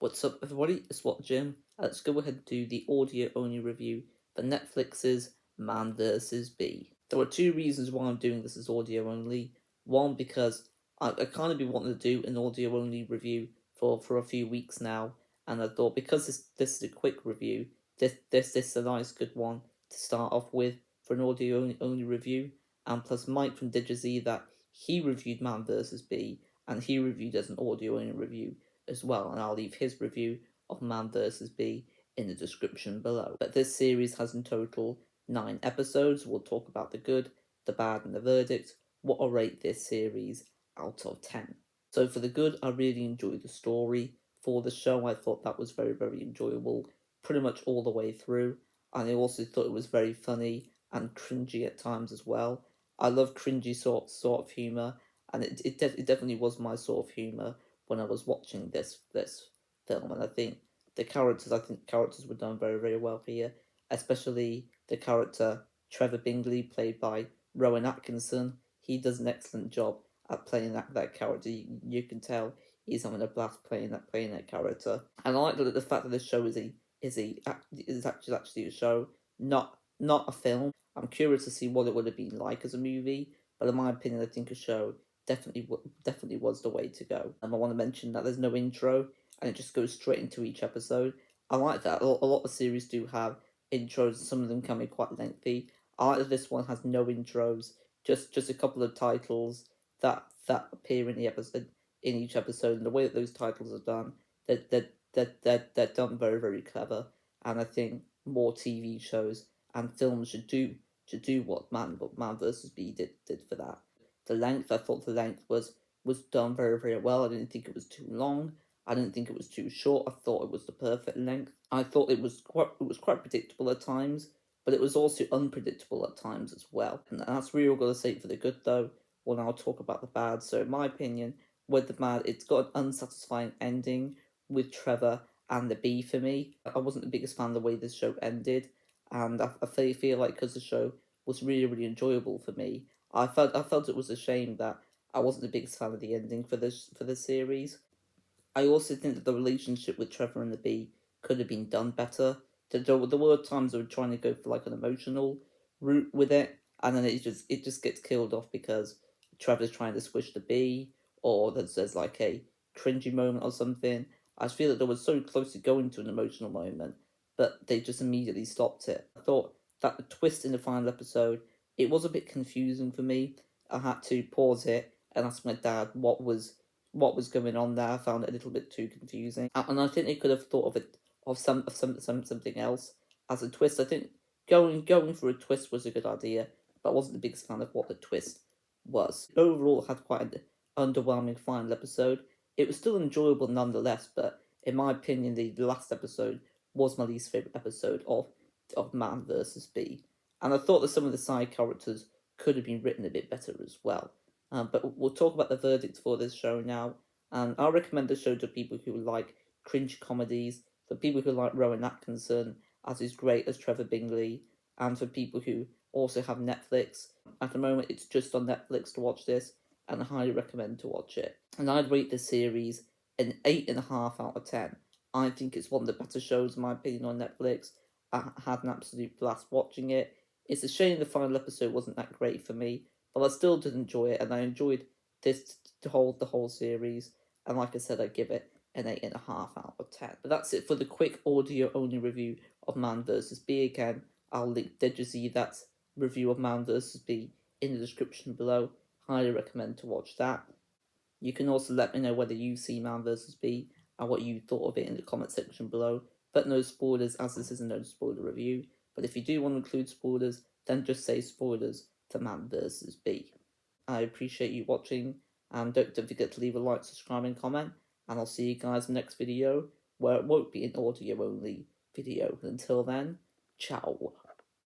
What's up, everybody? It's What Jim. Let's go ahead and do the audio only review for Netflix's Man vs. Bee. There are two reasons why I'm doing this as audio only. One, because I kind of been wanting to do an audio only review for a few weeks now, and I thought because this is a quick review, this is a nice good one to start off with for an audio only review. And plus, Mike from DigiZ, that he reviewed Man vs. Bee, and he reviewed as an audio only review as well, and I'll leave his review of Man vs. Bee in the description below. But this series has in total 9 episodes. We'll talk about the good, the bad, and the verdict. What I'll rate this series out of 10. So for the good, I really enjoyed the story. For the show, I thought that was very, very enjoyable, pretty much all the way through. And I also thought it was very funny and cringy at times as well. I love cringy sort of humour, and it definitely was my sort of humour when I was watching this film, and I think characters were done very, very well here, especially the character Trevor Bingley, played by Rowan Atkinson. He does an excellent job at playing that character. You can tell he's having a blast playing that character, and I like the fact that this show is actually a show, not a film. I'm curious to see what it would have been like as a movie, but in my opinion, I think a show definitely was the way to go. I want to mention that there's no intro, and it just goes straight into each episode. I like that. A lot of series do have intros. Some of them can be quite lengthy. I like that this one has no intros, just a couple of titles that appear in each episode, and the way that those titles are done, they're done very, very clever. And I think more TV shows and films should do what Man vs. Bee did for that. The length, I thought the length was done very, very well. I didn't think it was too long. I didn't think it was too short. I thought it was the perfect length. I thought it was quite predictable at times, but it was also unpredictable at times as well. And that's really all got to say for the good, though. Well, now I'll talk about the bad. So, in my opinion, with the bad, it's got an unsatisfying ending with Trevor and the bee for me. I wasn't the biggest fan of the way this show ended, and I feel like because the show was really, really enjoyable for me, I felt it was a shame that I wasn't the biggest fan of the ending for this series. I also think that the relationship with Trevor and the bee could have been done better. There were times they were trying to go for like an emotional route with it, and then it just gets killed off because Trevor's trying to squish the bee, or there's like a cringy moment or something. I feel that they were so close to going to an emotional moment, but they just immediately stopped it. I thought that the twist in the final episode, it was a bit confusing for me. I had to pause it and ask my dad what was going on there. I found it a little bit too confusing, and I think they could have thought of something else as a twist. I think going for a twist was a good idea, but I wasn't the biggest fan of what the twist was. Overall, it had quite an underwhelming final episode. It was still enjoyable nonetheless, but in my opinion, the last episode was my least favorite episode of Man vs. Bee, and I thought that some of the side characters could have been written a bit better as well. But we'll talk about the verdict for this show now. And I'll recommend the show to people who like cringe comedies, for people who like Rowan Atkinson as is great as Trevor Bingley, and for people who also have Netflix. At the moment, it's just on Netflix to watch this, and I highly recommend to watch it. And I'd rate this series an 8.5 out of 10. I think it's one of the better shows, in my opinion, on Netflix. I had an absolute blast watching it. It's a shame the final episode wasn't that great for me, but I still did enjoy it, and I enjoyed the whole series. And like I said, I give it an 8.5 out of 10. But that's it for the quick audio only review of Man vs. Bee. Again, I'll link DigiZ, that's review of Man vs. Bee, in the description below. Highly recommend to watch that. You can also let me know whether you've seen Man vs. Bee and what you thought of it in the comment section below. But no spoilers, as this is a no spoiler review. But if you do want to include spoilers, then just say spoilers to Man vs. Bee. I appreciate you watching, and don't forget to leave a like, subscribe, and comment. And I'll see you guys in the next video, where it won't be an audio only video. Until then, ciao.